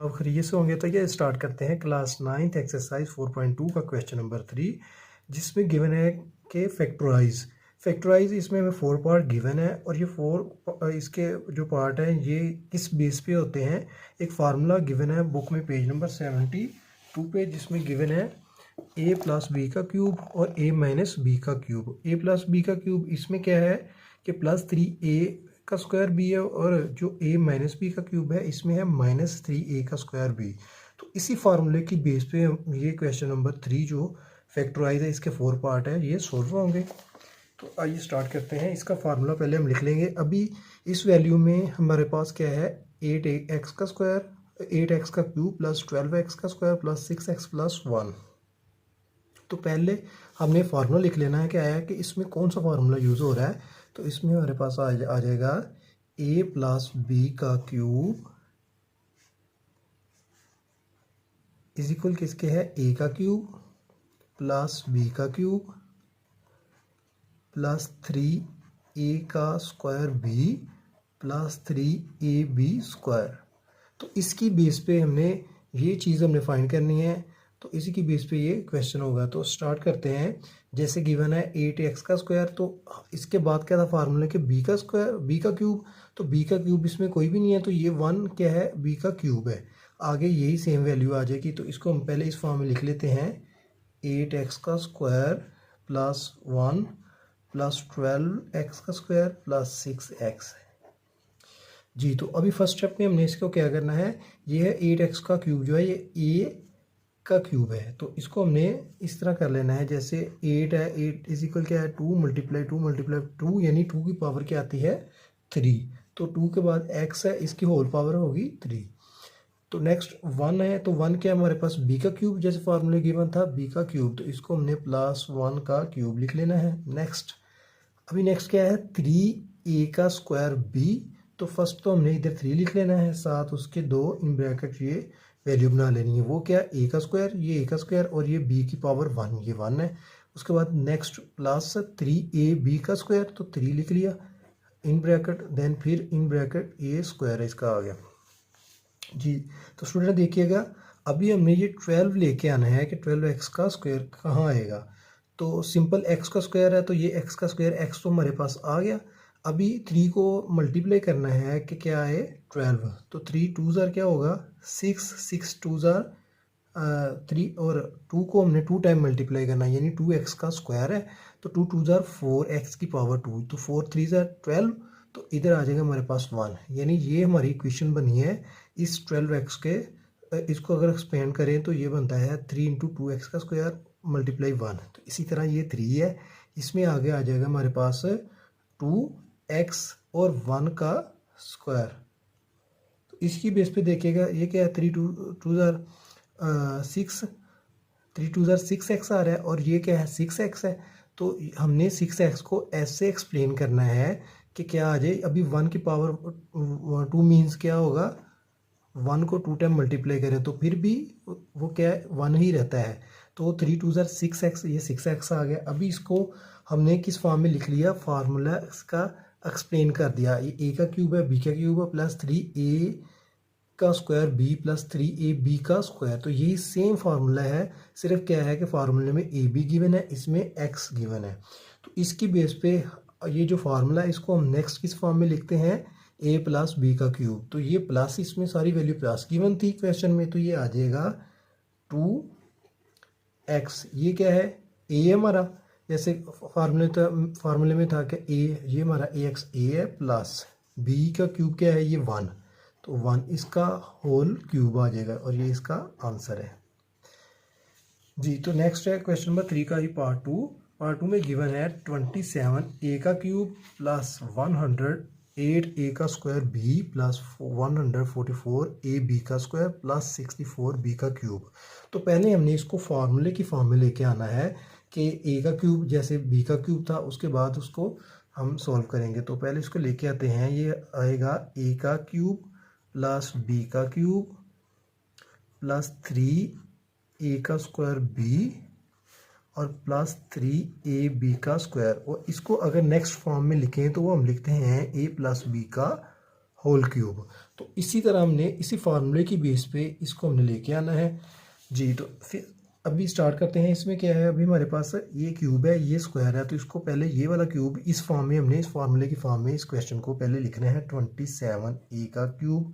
अब खरीद से होंगे तो ये स्टार्ट करते हैं क्लास 9th एक्सरसाइज 4.2 का क्वेश्चन नंबर 3, जिसमें गिवन है कि फैक्टराइज इसमें हमें 4 पार्ट गिवन है और ये 4 इसके जो पार्ट हैं ये किस बेस पे होते हैं। एक फार्मूला गिवन है बुक में पेज नंबर 72 पे, जिसमें गिवन है a प्लस बी का क्यूब और a माइनस बी का क्यूब। a प्लस बी का क्यूब इसमें क्या है कि प्लस 3a का स्क्वायर बी है, और जो a माइनस बी का क्यूब है इसमें है माइनस 3a का स्क्वायर बी। तो इसी फार्मूले की बेस पे ये क्वेश्चन नंबर 3 जो फैक्टराइज है इसके 4 पार्ट है ये सॉल्व होंगे। तो आइए स्टार्ट करते हैं। इसका फार्मूला पहले हम लिख लेंगे। अभी इस वैल्यू में हमारे पास क्या है 8x का स्क्वायर, 8x का क्यूब प्लस 12x का स्क्वायर प्लस 6x प्लस 1। तो पहले हमने फार्मूला लिख लेना है क्या है कि इसमें कौन सा फार्मूला यूज़ हो रहा है। तो इसमें हमारे पास आ जाएगा a प्लस बी का क्यूब इज इक्वल किसके है a का क्यूब प्लस b का क्यूब प्लस 3a का square b plus 3ab square. तो इसकी बेस पे हमने ये चीज़ हमने फाइंड करनी है। तो इसी की बेस पे ये क्वेश्चन होगा। तो स्टार्ट करते हैं। जैसे गिवन है 8x का स्क्वायर, तो इसके बाद क्या था फार्मूला के b का स्क्वायर, b का क्यूब। तो b का क्यूब इसमें कोई भी नहीं है, तो ये 1 क्या है b का क्यूब है। आगे यही सेम वैल्यू आ जाएगी। तो इसको हम पहले इस फॉर्म में लिख लेते हैं 8x का स्क्वायर प्लस 1 प्लस 12x का स्क्वायर प्लस 6x जी। तो अभी फर्स्ट स्टेप में हमने इसको क्या करना है, ये है 8x का क्यूब जो है ये a का क्यूब है। तो इसको हमने इस तरह कर लेना है, जैसे 8 है, 8 इज इक्वल क्या है 2 मल्टीप्लाई 2 यानी 2 की पावर क्या आती है 3। तो 2 के बाद x है, इसकी होल पावर होगी 3। तो नेक्स्ट 1 है, तो 1 क्या है हमारे पास b का क्यूब, जैसे फार्मूले गिवन था b का क्यूब, तो इसको हमने प्लस 1 का क्यूब लिख लेना है। अभी नेक्स्ट क्या है 3a का स्क्वायर b। तो फर्स्ट तो हमने इधर 3 लिख लेना है, साथ उसके 2 इन ब्रैकेट ये वैल्यू बना लेनी है। वो क्या a का स्क्वायर, ये a का स्क्वायर और ये b की पावर 1, ये 1 है। उसके बाद नेक्स्ट प्लस 3ab का स्क्वायर, तो 3 लिख लिया इन ब्रैकेट, देन फिर इन ब्रैकेट a स्क्वायर इसका आ गया जी। तो स्टूडेंट देखिएगा, अभी हमने ये 12 लेके आना है कि 12x का स्क्वायर कहाँ आएगा। तो सिंपल x का स्क्वायर है, तो ये x का स्क्वायर x तो हमारे पास आ गया। अभी 3 को मल्टीप्लाई करना है कि क्या है 12। तो 3 2 ज़ार क्या होगा 6, 6 2 ज़ार 3, और 2 को हमने 2 टाइम मल्टीप्लाई करना है, यानी 2x का स्क्वायर है। तो 2 2 ज़ार 4x की पावर 2, तो 4 3 ज़ार 12। तो इधर आ जाएगा हमारे पास 1, यानी ये हमारी इक्वेशन बनी है इस 12x के। इसको अगर एक्सपेंड करें तो ये बनता है 3 इंटू 2x का स्क्वायर मल्टीप्लाई 1। तो इसी तरह ये 3 है, इसमें आगे आ जाएगा हमारे पास 2x और 1 का स्क्वायर। तो इसकी बेस पे देखिएगा ये क्या है 3 2 ज़ार 6, 3 2 ज़ार 6x आ रहा है, और ये क्या है 6x है। तो हमने 6x को ऐसे एक्सप्लेन करना है कि क्या आ जाए। अभी 1 की पावर 2 मीन्स क्या होगा 1 को 2 टाइम मल्टीप्लाई करें तो फिर भी वो क्या है 1 ही रहता है। तो 3 2 ज़ार 6x, ये 6x आ गया। अभी इसको हमने किस फॉर्म में लिख लिया, फार्मूला इसका एक्सप्लेन कर दिया। ये a का क्यूब है, b का क्यूब है प्लस 3a का स्क्वायर b प्लस 3ab का स्क्वायर। तो यही सेम फार्मूला है, सिर्फ क्या है कि फार्मूले में a b गिवन है, इसमें x गिवन है। तो इसकी बेस पे ये जो फार्मूला है इसको हम नेक्स्ट किस फॉर्म में लिखते हैं a प्लस बी का क्यूब। तो ये प्लस, इसमें सारी वैल्यू प्लस गिवन थी क्वेश्चन में, तो ये आ जाएगा 2x। ये क्या है a है हमारा, जैसे फार्मूले में था कि a, ये हमारा ax a है, प्लस b का क्यूब क्या है ये 1, तो 1 इसका होल क्यूब आ जाएगा, और ये इसका आंसर है जी। तो नेक्स्ट है क्वेश्चन नंबर 3 का ही पार्ट 2। पार्ट 2 में गिवन है 27a का क्यूब प्लस 108a का स्क्वायर b प्लस 144ab का स्क्वायर प्लस 64b का क्यूब। तो पहले हमने इसको फार्मूले की फॉर्म में लेके आना है कि a का क्यूब जैसे b का क्यूब था, उसके बाद उसको हम सॉल्व करेंगे। तो पहले इसको लेके आते हैं, ये आएगा a का क्यूब प्लस b का क्यूब प्लस 3a का स्क्वायर b और प्लस 3ab का स्क्वायर। और इसको अगर नेक्स्ट फॉर्म में लिखें तो वो हम लिखते हैं a प्लस b का होल क्यूब। तो इसी तरह हमने इसी फार्मूले की बेस पे इसको हमने लेके आना है जी। तो फिर अभी स्टार्ट करते हैं। इसमें क्या है, अभी हमारे पास ये क्यूब है, ये स्क्वायर है, तो इसको पहले ये वाला क्यूब इस फॉर्म में हमने, इस फार्मूले की फॉर्म में इस क्वेश्चन को पहले लिखना है 27a का क्यूब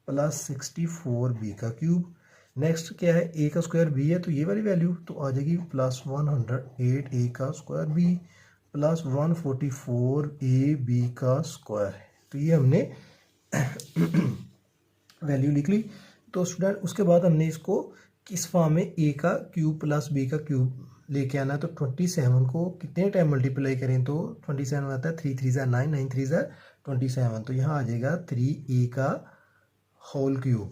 प्लस 64b का क्यूब। नेक्स्ट क्या है, a का स्क्वायर b है, तो ये वाली वैल्यू तो आ जाएगी प्लस 108a का स्क्वायर b प्लस 144ab का स्क्वायर। तो ये हमने वैल्यू लिख ली। तो स्टूडेंट उसके बाद हमने इसको किस फॉर्म में, a का क्यूब प्लस b का क्यूब लेके आना है। तो 27 को कितने टाइम मल्टीप्लाई करें, तो 27 आता है 3 3 ज़ा 9, 9 3 ज़ा 27, तो यहाँ आ जाएगा 3a का होल क्यूब।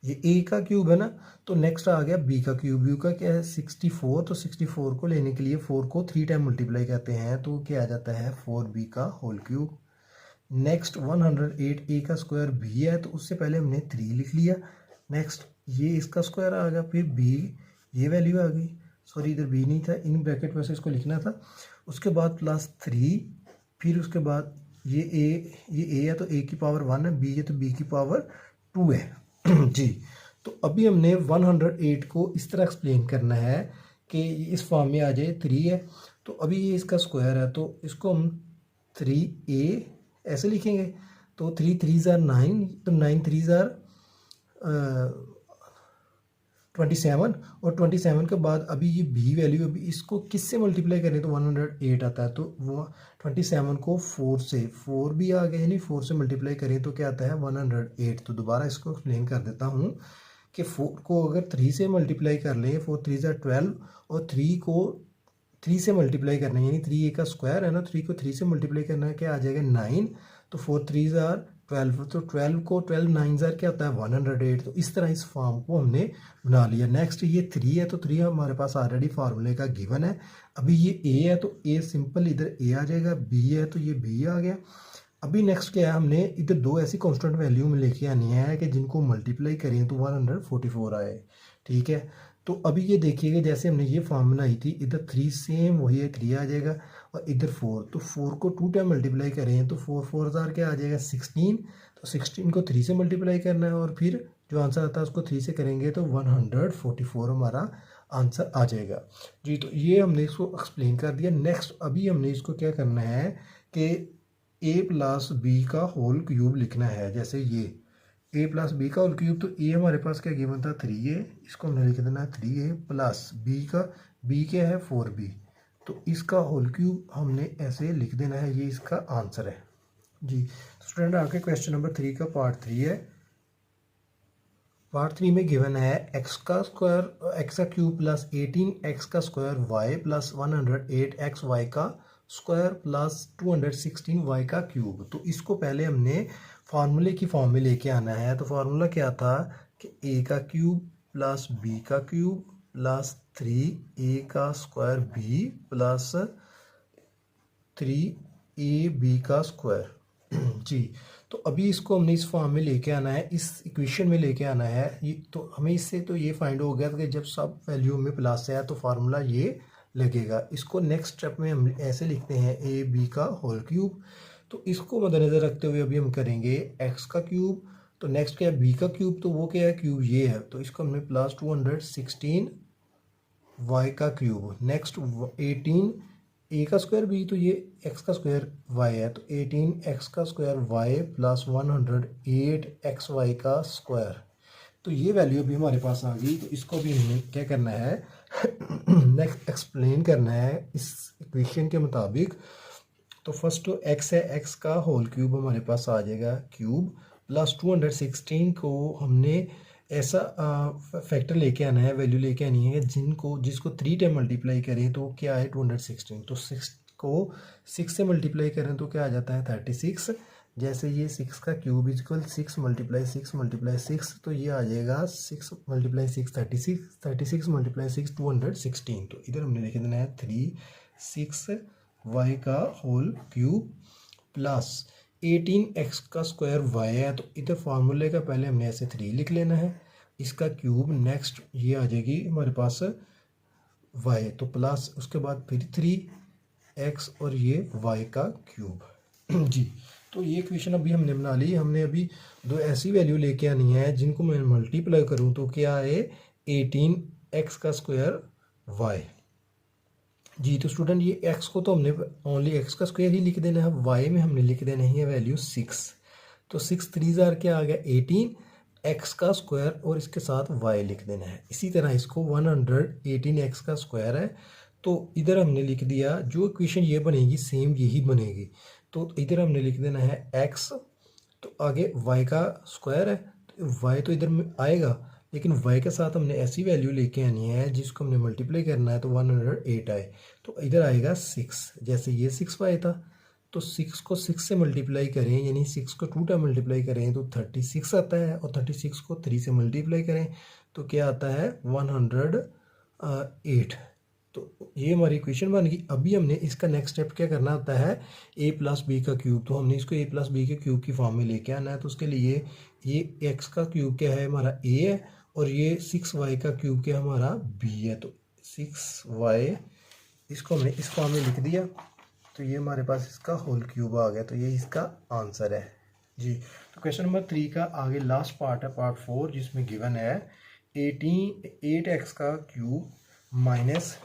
ये a का क्यूब है ना। तो नेक्स्ट आ गया b का क्यूब। b का क्या है 64, तो 64 को लेने के लिए 4 को 3 टाइम मल्टीप्लाई करते हैं, तो क्या आ जाता है 4b का होल क्यूब। नेक्स्ट 108a का स्क्वायर b है, तो उससे पहले हमने 3 लिख लिया। नेक्स्ट ये इसका स्क्वायर आ गया, फिर b, ये वैल्यू आ गई, सॉरी इधर b नहीं था, इन ब्रैकेट में से इसको लिखना था। उसके बाद प्लस 3, फिर उसके बाद ये a है तो a की पावर 1 है, b है तो b की पावर 2 है जी। तो अभी हमने 108 को इस तरह एक्सप्लेन करना है कि इस फॉर्म में आ जाए 3 है, तो अभी ये इसका स्क्वायर है, तो इसको हम 3a ऐसे लिखेंगे। तो 3 3 ज़ा 9, तो 9 3 ज़ा 27, और 27 के बाद अभी ये b वैल्यू, अभी इसको किससे मल्टीप्लाई करें तो 108 आता है। तो वो 27 को 4 से, 4 भी आ गया, यानी 4 से मल्टीप्लाई करें तो क्या आता है 108। तो दोबारा इसको एक्सप्लेन कर देता हूँ कि 4 को अगर 3 से मल्टीप्लाई कर लें, 4 3 ज़ा 12, और 3 को 3 से मल्टीप्लाई करना है, यानी 3a का स्क्वायर है ना, 3 को 3 से मल्टीप्लाई करना है, क्या आ जाएगा 9, तो 4 3 ज़ा 12, तो 12 को 12 9 ज़ा क्या होता है 108। तो इस तरह इस फॉर्म को हमने बना लिया। नेक्स्ट ये 3 है, तो 3 हमारे पास ऑलरेडी फार्मूले का गिवन है। अभी ये a है, तो a सिंपल इधर a आ जाएगा, b है तो ये b आ गया। अभी नेक्स्ट क्या है, हमने इधर दो ऐसी कांस्टेंट वैल्यू में लेके आनी है कि जिनको मल्टीप्लाई करें तो 144 आए, ठीक है। तो अभी ये देखिएगा, जैसे हमने ये फॉर्म बनाई थी, इधर 3 सेम वही है, 3 आ जाएगा, और इधर 4, तो 4 को 2 टाइम मल्टीप्लाई करें तो 4 4 ज़ार क्या आ जाएगा 16, तो 16 को 3 से मल्टीप्लाई करना है, और फिर जो आंसर आता है उसको 3 से करेंगे तो 144 हमारा आंसर आ जाएगा जी। तो ये हमने इसको एक्सप्लेन कर दिया। नेक्स्ट अभी हमने इसको क्या करना है कि a प्लस बी का होल क्यूब लिखना है। जैसे ये a प्लस बी का होल क्यूब, तो a हमारे पास क्या गिवन था 3a, इसको हमने लिख देना है 3a प्लस b क्या है 4b, तो इसका होल क्यूब हमने ऐसे लिख देना है, ये इसका आंसर है जी। स्टूडेंट आके क्वेश्चन नंबर 3 का पार्ट 3 है। पार्ट 3 में गिवन है x का स्क्वायर, x का क्यूब प्लस 18x का स्क्वायर y प्लस 108xy का स्क्वायर प्लस 216y का क्यूब। तो इसको पहले हमने फार्मूले की फॉर्म में लेके आना है। तो फार्मूला क्या था कि a का क्यूब प्लस b का क्यूब प्लस 3a का स्क्वायर b प्लस 3ab का स्क्वायर जी। तो अभी इसको हमने इस फॉर्म में लेके आना है, इस इक्वेशन में लेके आना है। ये तो हमें इससे तो ये फाइंड हो गया कि जब सब वैल्यू में प्लस है तो फार्मूला ये लगेगा। इसको नेक्स्ट स्टेप में हम ऐसे लिखते हैं ए बी का होल क्यूब। तो इसको मद्देनज़र रखते हुए अभी हम करेंगे एक्स का क्यूब, तो नेक्स्ट क्या है बी का क्यूब, तो वो क्या है क्यूब ये है, तो इसको हमने प्लस 216 वाई का क्यूब। नेक्स्ट 18 ए का स्क्वायर बी, तो ये एक्स का स्क्वायर वाई है, तो 18 एक्स का square Y plus 108 X Y का स्क्वायर। तो ये वैल्यू भी हमारे पास आ गई। तो इसको भी हमें क्या करना है नेक्स्ट एक्सप्लेन करना है इस इक्वेशन के मुताबिक। तो फर्स्ट तो एक्स है, एक्स का होल क्यूब हमारे पास आ जाएगा क्यूब प्लस 216 को हमने ऐसा फैक्टर लेके आना है, वैल्यू लेके आनी है जिसको 3 टाइम मल्टीप्लाई करें तो क्या है 216, तो 6 को 6 से मल्टीप्लाई करें तो क्या आ जाता है 36। जैसे ये 6 का क्यूब इक्वल 6 मल्टीप्लाई 6 मल्टीप्लाई 6, तो ये आ जाएगा 6 मल्टीप्लाई 6 36, 36 मल्टीप्लाई 6 216। तो इधर हमने लिख देना है 36 वाई का होल क्यूब प्लस 18x का स्क्वायर y है, तो इधर फार्मूले का पहले हमने ऐसे 3 लिख लेना है, इसका क्यूब नेक्स्ट ये आ जाएगी हमारे पास y, तो प्लस उसके बाद फिर 3x और ये y का क्यूब जी। तो ये इक्वेशन अभी हमने बना ली। हमने अभी दो ऐसी वैल्यू लेके आनी है जिनको मैं मल्टीप्लाई करूँ तो क्या आए 18x का स्क्वायर y। जी तो स्टूडेंट ये x को तो हमने ओनली x का स्क्वायर ही लिख देना है, y में हमने लिख देना है वैल्यू 6। तो 6 3 जार क्या आ गया 18 x का स्क्वायर और इसके साथ y लिख देना है। इसी तरह इसको 118x का स्क्वायर है तो इधर हमने लिख दिया, जो इक्वेशन ये बनेगी सेम यही बनेगी। तो इधर हमने लिख देना है x, तो आगे y का स्क्वायर है तो y तो इधर में आएगा, लेकिन y के साथ हमने ऐसी वैल्यू लेके आनी है जिसको हमने मल्टीप्लाई करना है तो 108 आए, तो इधर आएगा 6। जैसे ये 6y था तो 6 को 6 से मल्टीप्लाई करें, यानी 6 को 2 टाइम मल्टीप्लाई करें तो 36 आता है, और 36 को 3 से मल्टीप्लाई करें तो क्या आता है 108। तो ये हमारी इक्वेशन बन गई। अभी हमने इसका नेक्स्ट स्टेप क्या करना होता है a प्लस बी का क्यूब, तो हमने इसको a प्लस बी के क्यूब की फॉर्म में लेके आना है। तो उसके लिए ये x का क्यूब क्या है हमारा a है, और ये 6y का क्यूब क्या हमारा b है। तो 6y इसको हमने इस फॉर्म में लिख दिया, तो ये हमारे पास इसका होल क्यूब आ गया। तो ये इसका आंसर है जी। तो क्वेश्चन नंबर 3 का आगे लास्ट पार्ट है, पार्ट 4, जिसमें गिवन है 8x का क्यूब माइनस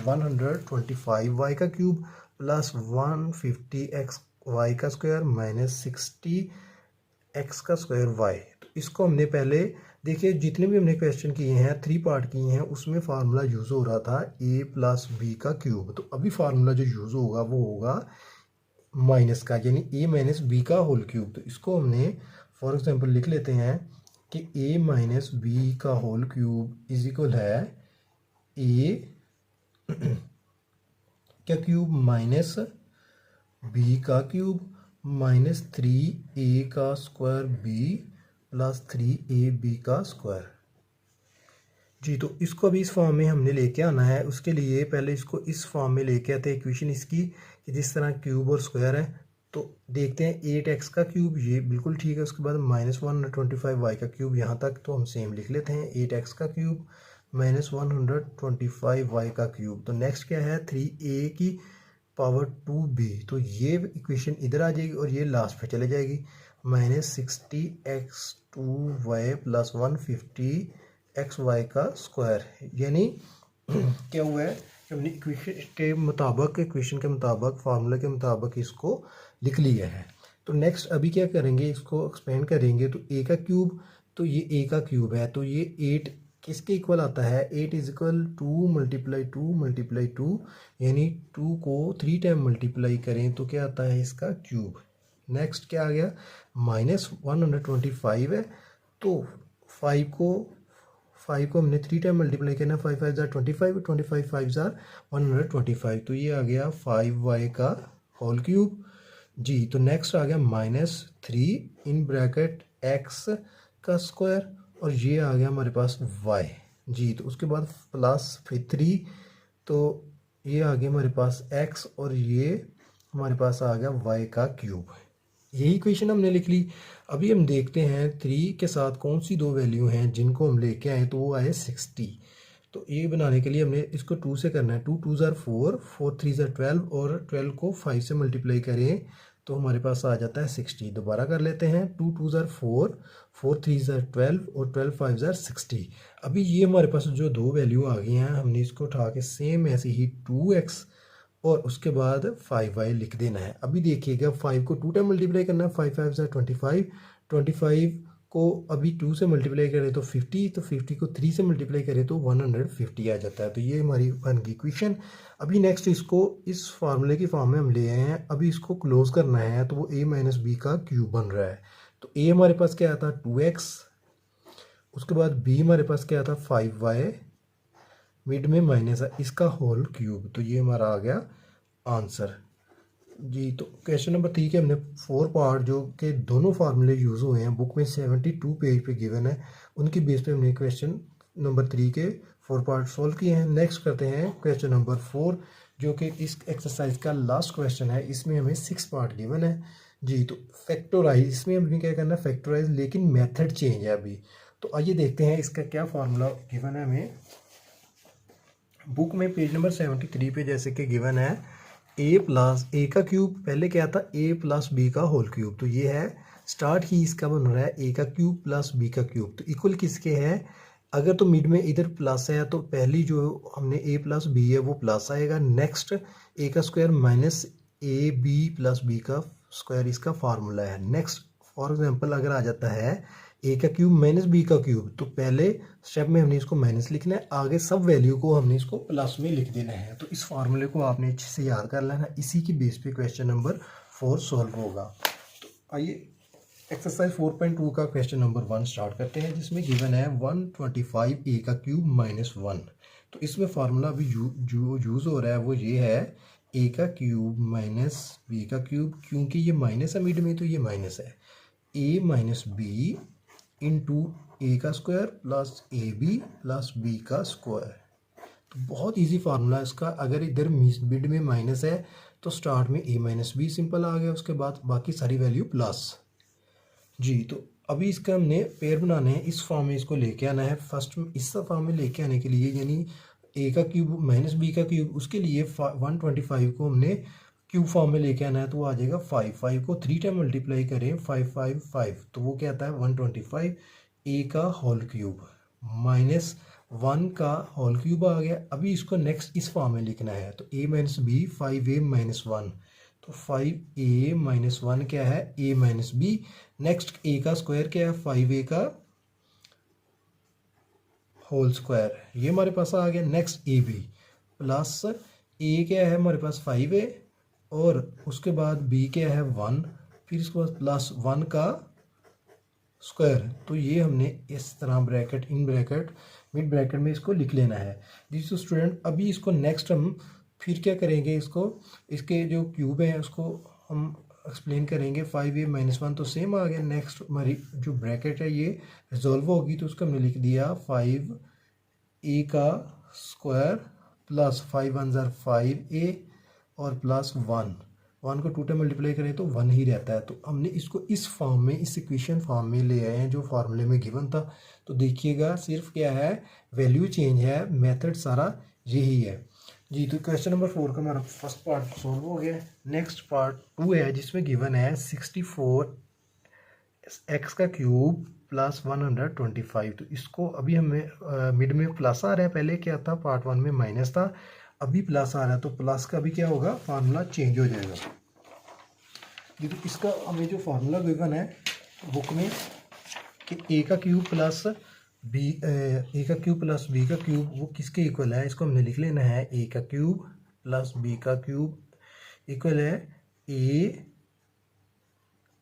125y का क्यूब प्लस 150x y का स्क्वायर माइनस 60x का स्क्वायर y। तो इसको हमने पहले देखिए, जितने भी हमने क्वेश्चन किए हैं 3 पार्ट किए हैं उसमें फार्मूला यूज़ हो रहा था a प्लस बी का क्यूब। तो अभी फार्मूला जो यूज़ होगा वो होगा माइनस का, यानी a माइनस बी का होल क्यूब। तो इसको हमने फॉर एग्जांपल लिख लेते हैं कि a माइनस बी का होल क्यूब इज इक्वल है a क्या क्यूब माइनस बी का क्यूब माइनस 3a का स्क्वायर b प्लस 3ab का स्क्वायर। जी तो इसको अभी इस फॉर्म में हमने लेके आना है। उसके लिए पहले इसको इस फॉर्म में लेके आते हैं इक्वेशन इसकी, कि जिस तरह क्यूब और स्क्वायर है। तो देखते हैं 8x का क्यूब, ये बिल्कुल ठीक है। उसके बाद माइनस 125y का क्यूब, यहाँ तक तो हम सेम लिख लेते हैं। 8x का क्यूब माइनस 125y का क्यूब। तो नेक्स्ट क्या है 3a की पावर 2b, तो ये इक्वेशन इधर आ जाएगी और ये लास्ट पे चले जाएगी। माइनस 60x2y प्लस 150xy का स्क्वायर, यानी क्या हुआ है कि हमने इक्वेशन के मुताबिक फार्मूला के मुताबिक इसको लिख लिया है। तो नेक्स्ट अभी क्या करेंगे, इसको एक्सपेंड करेंगे। तो a का क्यूब, तो ये a का क्यूब है, तो ये 8 किसके इक्वल आता है 8 इज इक्वल 2 मल्टीप्लाई 2, यानी 2 को 3 टाइम मल्टीप्लाई करें तो क्या आता है इसका क्यूब। नेक्स्ट क्या आ गया माइनस 125 है, तो 5 को हमने 3 टाइम मल्टीप्लाई करना, 5 5 जार 25, 25 5 जार 125, तो ये आ गया 5y का होल क्यूब। जी तो नेक्स्ट आ गया माइनस 3 इन ब्रैकेट x का स्क्वायर, और ये आ गया हमारे पास y। जी तो उसके बाद प्लस फिर 3, तो ये आ गया हमारे पास x, और ये हमारे पास आ गया y का क्यूब। यही इक्वेशन हमने लिख ली। अभी हम देखते हैं 3 के साथ कौन सी दो वैल्यू हैं जिनको हम लेके आए, तो वो आए 60। तो ये बनाने के लिए हमने इसको 2 से करना है। 2 2 ज़ार 4, 4 3 ज़ार 12, और 12 को 5 से मल्टीप्लाई करें तो हमारे पास आ जाता है 60। दोबारा कर लेते हैं 2 2 ज़ार 4, 4 3 ज़ार 12, और 12 5 ज़ार 60। अभी ये हमारे पास जो दो वैल्यू आ गई हैं, हमने इसको उठा के सेम ऐसे ही 2x और उसके बाद 5y लिख देना है। अभी देखिएगा 5 को 2 टाइम मल्टीप्लाई करना है, 5 5 ज़ार 25, 25 को अभी 2 से मल्टीप्लाई करें तो 50, तो 50 को 3 से मल्टीप्लाई करें तो 150 आ जाता है। तो ये हमारी बन गई इक्वेशन। अभी नेक्स्ट इसको इस फार्मूले की फॉर्म में हम ले आए हैं। अभी इसको क्लोज करना है, तो वो a माइनस बी का क्यूब बन रहा है। तो a हमारे पास क्या आता 2x, उसके बाद b हमारे पास क्या आता 5y, मिड में माइनस है, इसका होल क्यूब। तो ये हमारा आ गया आंसर। जी तो क्वेश्चन नंबर 3 के हमने 4 पार्ट जो कि दोनों फार्मूले यूज़ हुए हैं बुक में 72 पेज पे गिवन है, उनकी बेस पे हमने क्वेश्चन नंबर 3 के 4 पार्ट सॉल्व किए हैं। नेक्स्ट करते हैं क्वेश्चन नंबर 4, जो कि इस एक्सरसाइज का लास्ट क्वेश्चन है। इसमें हमें 6 पार्ट गिवन है। जी तो फैक्टोराइज, इसमें हमें क्या करना है फैक्टोराइज, लेकिन मेथड चेंज है अभी। तो आइए देखते हैं इसका क्या फार्मूला गिवन है हमें बुक में पेज नंबर 73 पे। जैसे कि गिवन है ए प्लस ए का क्यूब, पहले क्या था ए प्लस बी का होल क्यूब, तो ये है स्टार्ट ही इसका बन रहा है ए का क्यूब प्लस बी का क्यूब, तो इक्वल किसके है, अगर तो मिड में इधर प्लस है तो पहली जो हमने ए प्लस बी है वो प्लस आएगा, नेक्स्ट ए का square minus A B plus B का स्क्वायर इसका फार्मूला है। नेक्स्ट फॉर एग्जांपल अगर आ जाता है ए का क्यूब माइनस बी का क्यूब, तो पहले स्टेप में हमने इसको माइनस लिखना है, आगे सब वैल्यू को हमने इसको प्लस में लिख देना है। तो इस फार्मूले को आपने अच्छे से याद कर लेना, इसी की बेस पे क्वेश्चन नंबर 4 सॉल्व होगा। तो आइए एक्सरसाइज 4.2 का क्वेश्चन नंबर 1 स्टार्ट करते हैं, जिसमें गिवन है 125 ए का क्यूब माइनस 1। तो इसमें फार्मूला अभी जो यूज़ हो रहा है वो ये है ए का क्यूब माइनस बी का क्यूब, क्योंकि ये माइनस है मिड में तो ये माइनस है, A minus B into A का square plus A B plus B का स्क्वायर। तो बहुत इजी फार्मूला है इसका, अगर इधर मिड में माइनस है तो स्टार्ट में ए माइनस बी सिंपल आ गया, उसके बाद बाकी सारी वैल्यू प्लस जी। तो अभी इसका हमने पेयर बनाने हैं, इस फॉर्म में इसको लेके आना है। फर्स्ट इस फॉर्म में लेके आने के लिए यानी ए का क्यूब माइनस बी का क्यूब, उसके लिए 125 को हमने क्यूब फॉर्म में लेके आना है, तो वो आ जाएगा 5 को 3 टाइम मल्टीप्लाई करें 5 तो वो क्या आता है 125 ए का होल क्यूब माइनस 1 का होल क्यूब आ गया। अभी इसको नेक्स्ट इस फॉर्म में लिखना है, तो ए माइनस बी 5a माइनस 1, तो 5a माइनस 1 क्या है a minus B. Next a का स्क्वायर क्या है 5a का होल स्क्वायर, ये हमारे पास आ गया। Next A B plus a क्या है हमारे पास 5a और उसके बाद b क्या है 1, फिर इसके बाद प्लस 1 का स्क्वायर, तो ये हमने इस तरह bracket in bracket mid bracket में इसको लिख लेना है जी। तो स्टूडेंट अभी इसको नेक्स्ट हम फिर क्या करेंगे, इसको इसके जो क्यूब है उसको हम एक्सप्लेन करेंगे। 5a माइनस 1 तो सेम आ गया। नेक्स्ट हमारी जो ब्रैकेट है ये रिजॉल्व होगी, तो उसको हमने लिख दिया 5a का स्क्वायर प्लस 5 1 ज़ार 5a और प्लस 1 को 2 टाइम मल्टीप्लाई करें तो 1 ही रहता है। तो हमने इसको इस फॉर्म में इस इक्वेशन फॉर्म में ले आए हैं जो फार्मूले में गिवन था। तो देखिएगा सिर्फ क्या है वैल्यू चेंज है, मेथड सारा यही है जी। तो क्वेश्चन नंबर 4 का हमारा फर्स्ट पार्ट सॉल्व हो गया। नेक्स्ट पार्ट 2 है जिसमें गिवन है 64 एक्स का क्यूब प्लस 125। तो इसको अभी हमें मिड में प्लस आ रहा है, पहले क्या था पार्ट 1 में माइनस था, अभी प्लस आ रहा है, तो प्लस का भी क्या होगा फार्मूला चेंज हो जाएगा जी। तो इसका हमें जो फार्मूला गिवन है बुक में कि ए का क्यूब प्लस बी ए का क्यूब प्लस बी का क्यूब वो किसके इक्वल है, इसको हमने लिख लेना है ए का क्यूब प्लस बी का क्यूब इक्वल है A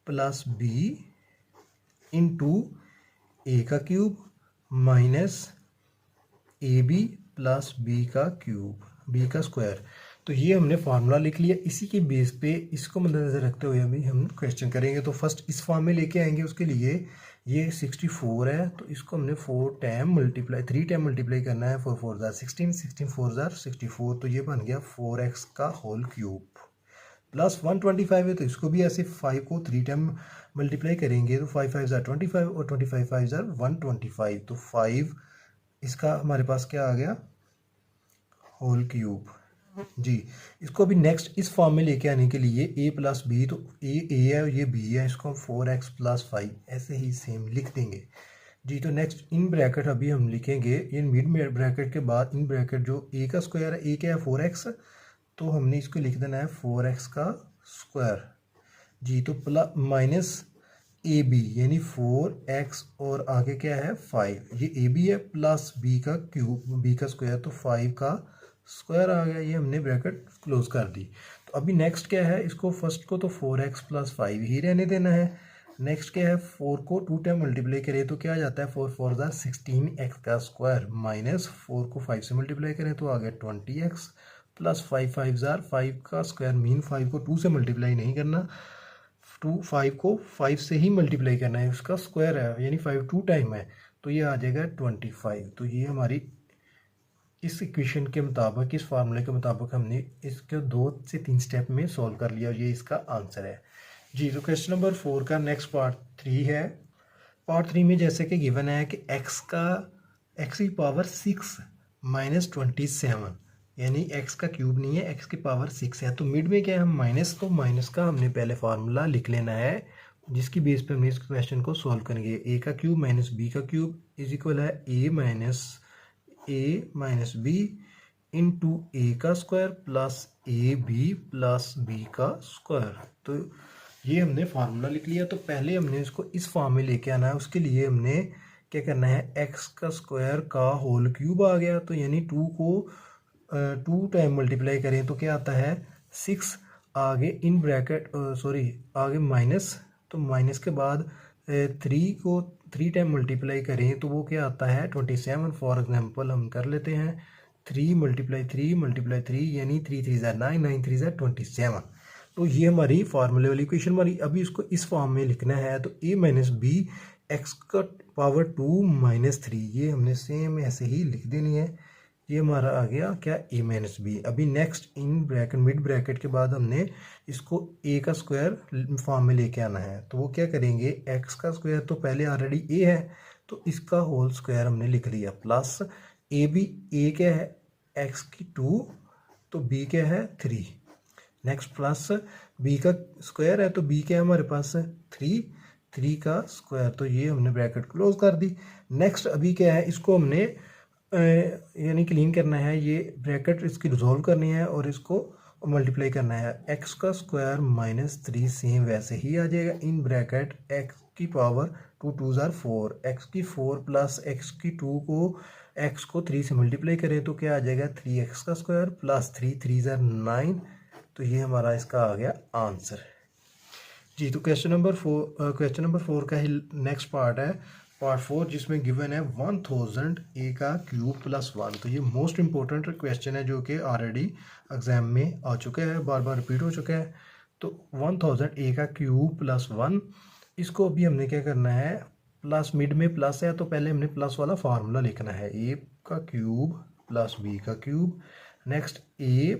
plus B into A का cube minus A B plus B का क्यूब बी का स्क्वायर। तो ये हमने फार्मूला लिख लिया, इसी के बेस पे इसको मद्देनजर रखते हुए अभी हम क्वेश्चन करेंगे। तो फर्स्ट इस फॉर्म में लेके आएंगे, उसके लिए ये 64 है तो इसको हमने 3 टाइम मल्टीप्लाई करना है। 4 4 ज़ार 16, 16 4 ज़ार 64, तो ये बन गया 4x का होल क्यूब प्लस 125 है, तो इसको भी ऐसे 5 को 3 टाइम मल्टीप्लाई करेंगे तो 5 5 ज़ार 25 और 25 5 ज़ार 125, तो 5 इसका हमारे पास क्या आ गया होल क्यूब जी। इसको भी नेक्स्ट इस फॉर्म में लेके आने के लिए a प्लस बी, तो ए है और ये b है, इसको 4x प्लस 5 ऐसे ही सेम लिख देंगे जी। तो नेक्स्ट इन ब्रैकेट अभी हम लिखेंगे इन मिड ब्रैकेट के बाद इन ब्रैकेट जो a का स्क्वायर है, a क्या है 4x, तो हमने इसको लिख देना है 4x का स्क्वायर जी। तो प्लस माइनस ए बी यानी 4x और आगे क्या है 5, ये ए बी है प्लस बी का क्यूब बी का स्क्वायर, तो 5 का स्क्वायर आ गया, ये हमने ब्रैकेट क्लोज कर दी। तो अभी नेक्स्ट क्या है, इसको फर्स्ट को तो 4x प्लस 5 ही रहने देना है। नेक्स्ट क्या है 4 को 2 टाइम मल्टीप्लाई करें तो क्या आ जाता है 4 4 ज़ार 16x का स्क्वायर माइनस 4 को 5 से मल्टीप्लाई करें तो आ गया 20x प्लस 5 5 ज़ार 5 का स्क्वायर मीन 5 को 2 से मल्टीप्लाई नहीं करना, 5 को 5 से ही मल्टीप्लाई करना है, उसका स्क्वायर है यानी 5 2 टाइम है, तो ये आ जाएगा 25। तो ये हमारी इस इक्वेशन के मुताबिक इस फार्मूले के मुताबिक हमने इसके 2 से 3 स्टेप में सॉल्व कर लिया और ये इसका आंसर है जी। तो क्वेश्चन नंबर 4 का नेक्स्ट पार्ट 3 है। पार्ट 3 में जैसे कि गिवन है कि x की पावर 6 माइनस 27 यानी एक्स का क्यूब नहीं है, एक्स की पावर 6 है। तो मिड में क्या है, हम माइनस, तो माइनस का हमने पहले फार्मूला लिख लेना है जिसकी बेस पे हमने इस क्वेश्चन को सॉल्व करेंगे। ए का क्यूब माइनस बी का क्यूब इज इक्वल है A minus B into A का स्क्वायर प्लस बी का स्क्वायर। तो ये हमने फार्मूला लिख लिया। तो पहले हमने इसको इस फॉर्म में लेके आना है। उसके लिए हमने क्या करना है, एक्स का स्क्वायर का होल क्यूब आ गया, तो यानी 2 को 2 टाइम मल्टीप्लाई करें तो क्या आता है 6, आगे इन ब्रैकेट आगे माइनस, तो माइनस के बाद 3 को 3 टाइम मल्टीप्लाई करें तो वो क्या आता है 27। फॉर एग्जांपल हम कर लेते हैं 3 मल्टीप्लाई 3 यानी 3 3 ज़ा 9, 9 3 ज़ा 27। तो ये हमारी फार्मूले वाली इक्वेशन हमारी। अभी इसको इस फॉर्म में लिखना है, तो a माइनस बी एक्स का पावर 2 माइनस 3, ये हमने सेम ऐसे ही लिख देनी है। ये हमारा आ गया क्या, a माइनस बी। अभी next in bracket mid bracket के बाद हमने इसको a का स्क्वायर फॉर्म में लेके आना है। तो वो क्या करेंगे, x का स्क्वायर तो पहले ऑलरेडी a है, तो इसका होल स्क्वायर हमने लिख लिया, प्लस a क्या है x की 2, तो b क्या है 3। नेक्स्ट प्लस b का स्क्वायर है, तो b क्या है हमारे पास 3 का स्क्वायर, तो ये हमने ब्रैकेट क्लोज कर दी। नेक्स्ट अभी क्या है, इसको हमने यानी क्लीन करना है, ये ब्रैकेट इसकी रिजॉल्व करनी है और इसको मल्टीप्लाई करना है। एक्स का स्क्वायर माइनस 3 सेम वैसे ही आ जाएगा इन ब्रैकेट एक्स की पावर 2 2 ज़ार 4, एक्स की 4 प्लस एक्स की 2 को एक्स को 3 से मल्टीप्लाई करें तो क्या आ जाएगा 3x का स्क्वायर प्लस 3 3 ज़ार 9। तो ये हमारा इसका आ गया आंसर जी। तो क्वेश्चन नंबर 4 का ही नेक्स्ट पार्ट है, पार्ट 4, जिसमें गिवन है 1000 a का क्यूब प्लस 1। तो ये मोस्ट इंपॉर्टेंट क्वेश्चन है जो कि ऑलरेडी एग्जाम में आ चुका है, बार बार रिपीट हो चुका है। तो 1000 a का क्यूब प्लस 1, इसको अभी हमने क्या करना है, प्लस मिड में प्लस है तो पहले हमने प्लस वाला फार्मूला लिखना है, a का क्यूब प्लस b का cube, next a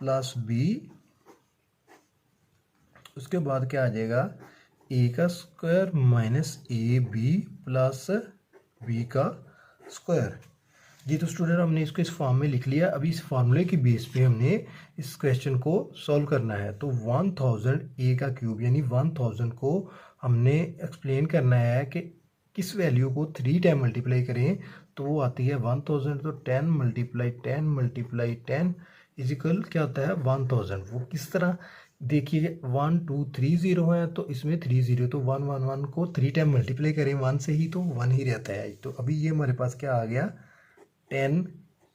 plus b, उसके बाद क्या आ जाएगा a का square minus ab plus b का स्क्वायर जी। तो स्टूडेंट हमने इसको इस फॉर्म में लिख लिया। अभी इस फार्मूले की बेस पे हमने इस क्वेश्चन को सॉल्व करना है। तो 1000 a का क्यूब यानी 1000 को हमने एक्सप्लेन करना है कि किस वैल्यू को 3 टाइम मल्टीप्लाई करें तो वो आती है 1000। तो 10 मल्टीप्लाई 10 इजिकल क्या होता है 1000। वो किस तरह देखिए 1 2 3 0 है, तो इसमें 3 0, तो 1 1 1 को 3 टाइम मल्टीप्लाई करें 1 से ही तो 1 ही रहता है। तो अभी ये हमारे पास क्या आ गया 10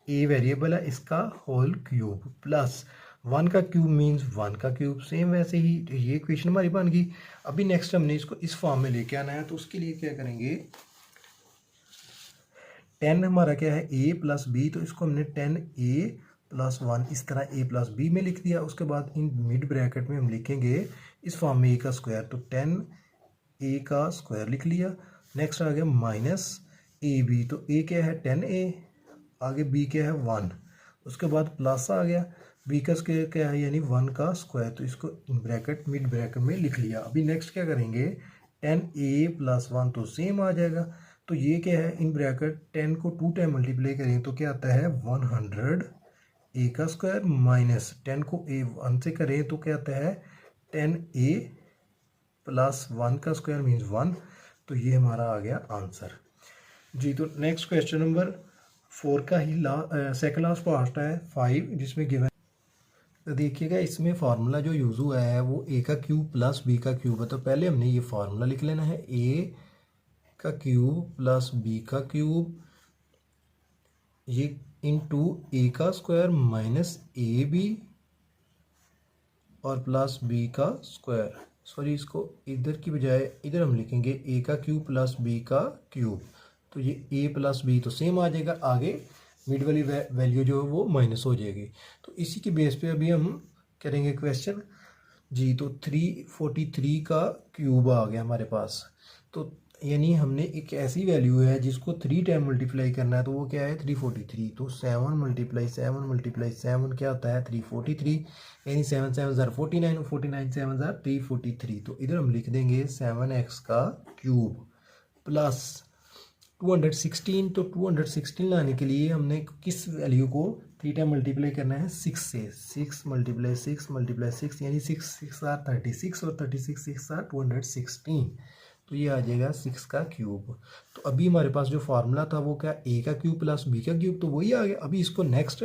a वेरिएबल है, इसका होल क्यूब प्लस 1 का क्यूब मीन्स 1 का क्यूब, सेम वैसे ही ये इक्वेशन हमारी बन गई। अभी नेक्स्ट हमने इसको इस फॉर्म में लेके आना है। तो उसके लिए क्या करेंगे, 10 हमारा क्या है a प्लस बी, तो इसको हमने 10a प्लस 1 इस तरह a प्लस बी में लिख दिया। उसके बाद इन मिड ब्रैकेट में हम लिखेंगे इस फॉर्म में a का स्क्वायर, तो 10a का स्क्वायर लिख लिया। नेक्स्ट आ गया माइनस ab, तो a क्या है 10a, आगे b क्या है 1, उसके बाद प्लस आ गया b का स्क्वायर क्या है यानी 1 का स्क्वायर, तो इसको ब्रैकेट मिड ब्रैकेट में लिख लिया। अभी नेक्स्ट क्या करेंगे 10a प्लस 1 तो सेम आ जाएगा। तो ये क्या है इन ब्रैकेट 10 को 2 टाइम मल्टीप्लाई करें तो क्या आता है 100 a का स्क्वायर माइनस 10 को a 1 से करें तो क्या आता है 10a प्लस 1 का स्क्वायर मीन्स 1। तो ये हमारा आ गया आंसर जी। तो नेक्स्ट क्वेश्चन नंबर 4 का ही सेकंड लास्ट पार्ट है 5, जिसमें गिवन, तो देखिएगा इसमें फार्मूला जो यूज़ हुआ है वो a का क्यूब प्लस b का क्यूब है। तो पहले हमने ये फार्मूला लिख लेना है, a का क्यूब प्लस b का क्यूब ये इंटू a का स्क्वायर माइनस ab और प्लस b का स्क्वायर, सॉरी इसको इधर की बजाय इधर हम लिखेंगे a का क्यूब प्लस b का क्यूब। तो ये a प्लस b तो सेम आ जाएगा, आगे मिड वाली वैल्यू जो है वो माइनस हो जाएगी। तो इसी की बेस पे अभी हम करेंगे क्वेश्चन जी। तो 343 का क्यूब आ गया हमारे पास। तो यानी हमने एक ऐसी वैल्यू है जिसको 3 टाइम मल्टीप्लाई करना है, तो वो क्या है 343। तो 7 मल्टीप्लाई 7 क्या होता है 343, यानी 7 7 ज़ार 49, 49 7 ज़ार 343। तो इधर हम लिख देंगे 7x का क्यूब प्लस 216। तो 216 लाने के लिए हमने किस वैल्यू को 3 टाइम मल्टीप्लाई करना है 6 से, 6 मल्टीप्लाई 6 यानी 6 6 आर 36 और 36 6 आर 216, तो ये आ जाएगा 6 का क्यूब। तो अभी हमारे पास जो फार्मूला था वो क्या, a का क्यूब प्लस b का क्यूब, तो वही आ गया। अभी इसको नेक्स्ट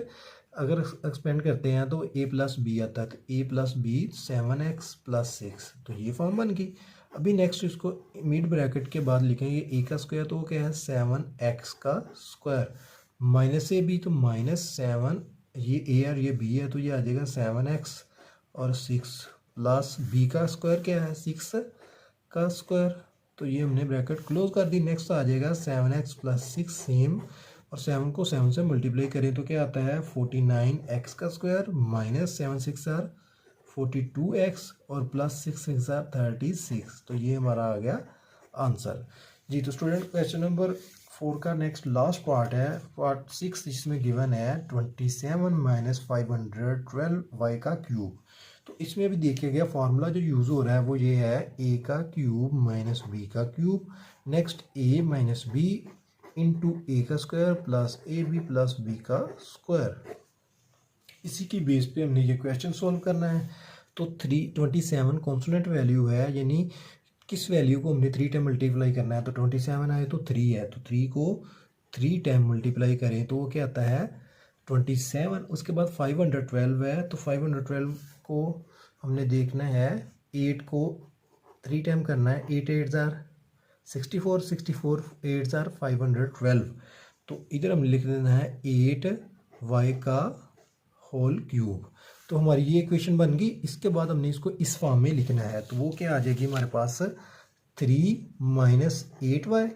अगर एक्सपेंड करते हैं तो a प्लस बी आता है, तो a plus B 7x plus 6, तो ये फॉर्म बन गई। अभी नेक्स्ट इसको मिड ब्रैकेट के बाद लिखेंगे a का स्क्वायर, तो वो क्या है 7x का स्क्वायर, माइनस ए बी तो -7, ये a और ये b है तो ये आ जाएगा 7x और 6 प्लस b का स्क्वायर क्या है 6 का स्क्वायर, तो ये हमने ब्रैकेट क्लोज कर दी। नेक्स्ट आ जाएगा 7x प्लस 6 सेम, और 7 को 7 से मल्टीप्लाई करें तो क्या आता है 49x का स्क्वायर माइनस 7 6 आर 42x और प्लस 6 6 आर 36, तो ये हमारा आ गया आंसर जी। तो स्टूडेंट क्वेश्चन नंबर 4 का नेक्स्ट लास्ट पार्ट है, पार्ट 6, जिसमें गिवन है 27 माइनस 512y का क्यूब। तो इसमें अभी देखिए गया फार्मूला जो यूज़ हो रहा है वो ये है a का क्यूब माइनस b का cube, next a minus B into A का square plus A B plus B का स्क्वायर। इसी की बेस पे हमने ये क्वेश्चन सॉल्व करना है। तो 327 कॉन्स्टेंट वैल्यू है, यानी किस वैल्यू को हमने 3 टाइम मल्टीप्लाई करना है, तो 27 आए तो 3 है, तो 3 को 3 टाइम मल्टीप्लाई करें तो वो क्या आता है 27। उसके बाद 512 है, तो 512 को हमने देखना है 8 को 3 टाइम करना है, 8 8 जार 64, 64 8 जार 512, तो इधर हम लिख देना है 8y का होल क्यूब। तो हमारी ये इक्वेशन बन गई। इसके बाद हमने इसको इस फॉर्म में लिखना है, तो वो क्या आ जाएगी हमारे पास 3 माइनस 8y,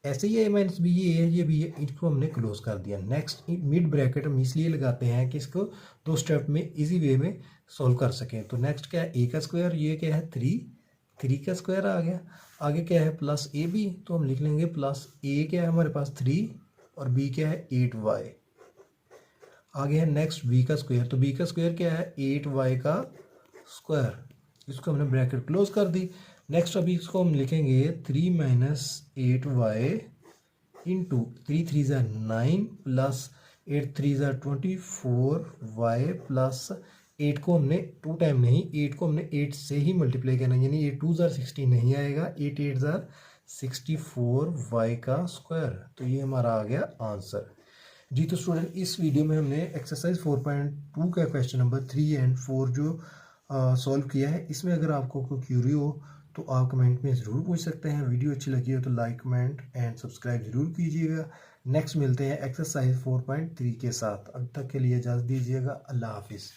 ऐसे ही a माइनस बी, ये है ये भी है, इसको हमने क्लोज कर दिया। नेक्स्ट मिड ब्रैकेट हम इसलिए लगाते हैं कि इसको 2 स्टेप में इजी वे में सॉल्व कर सकें। तो नेक्स्ट क्या है a का स्क्वायर, ये क्या है 3 का स्क्वायर आ गया, आगे क्या है प्लस ए बी, तो हम लिख लेंगे प्लस a क्या है हमारे पास 3 और b क्या है 8y। आगे है नेक्स्ट b का स्क्वायर, तो b का स्क्वायर क्या है 8y का स्क्वायर, इसको हमने ब्रैकेट क्लोज कर दी। नेक्स्ट अभी इसको हम लिखेंगे 3 माइनस 8y इंटू 3 3 ज़ा 9 प्लस 8 3 ज़ा 24y प्लस 8 को हमने 2 टाइम नहीं, 8 को हमने 8 से ही मल्टीप्लाई करना है, यानी 8 2 ज़ा 16 नहीं आएगा, 8 8 ज़ा 64y का स्क्वायर, तो ये हमारा आ गया आंसर जी। तो स्टूडेंट इस वीडियो में हमने एक्सरसाइज 4.2 का क्वेश्चन नंबर 3 एंड 4 जो सॉल्व किया है। इसमें अगर आपको कोई क्यूरी हो तो आप कमेंट में ज़रूर पूछ सकते हैं। वीडियो अच्छी लगी हो तो लाइक कमेंट एंड सब्सक्राइब ज़रूर कीजिएगा। नेक्स्ट मिलते हैं एक्सरसाइज 4.3 के साथ, अब तक के लिए इजाज़त दीजिएगा। अल्लाह हाफिज़।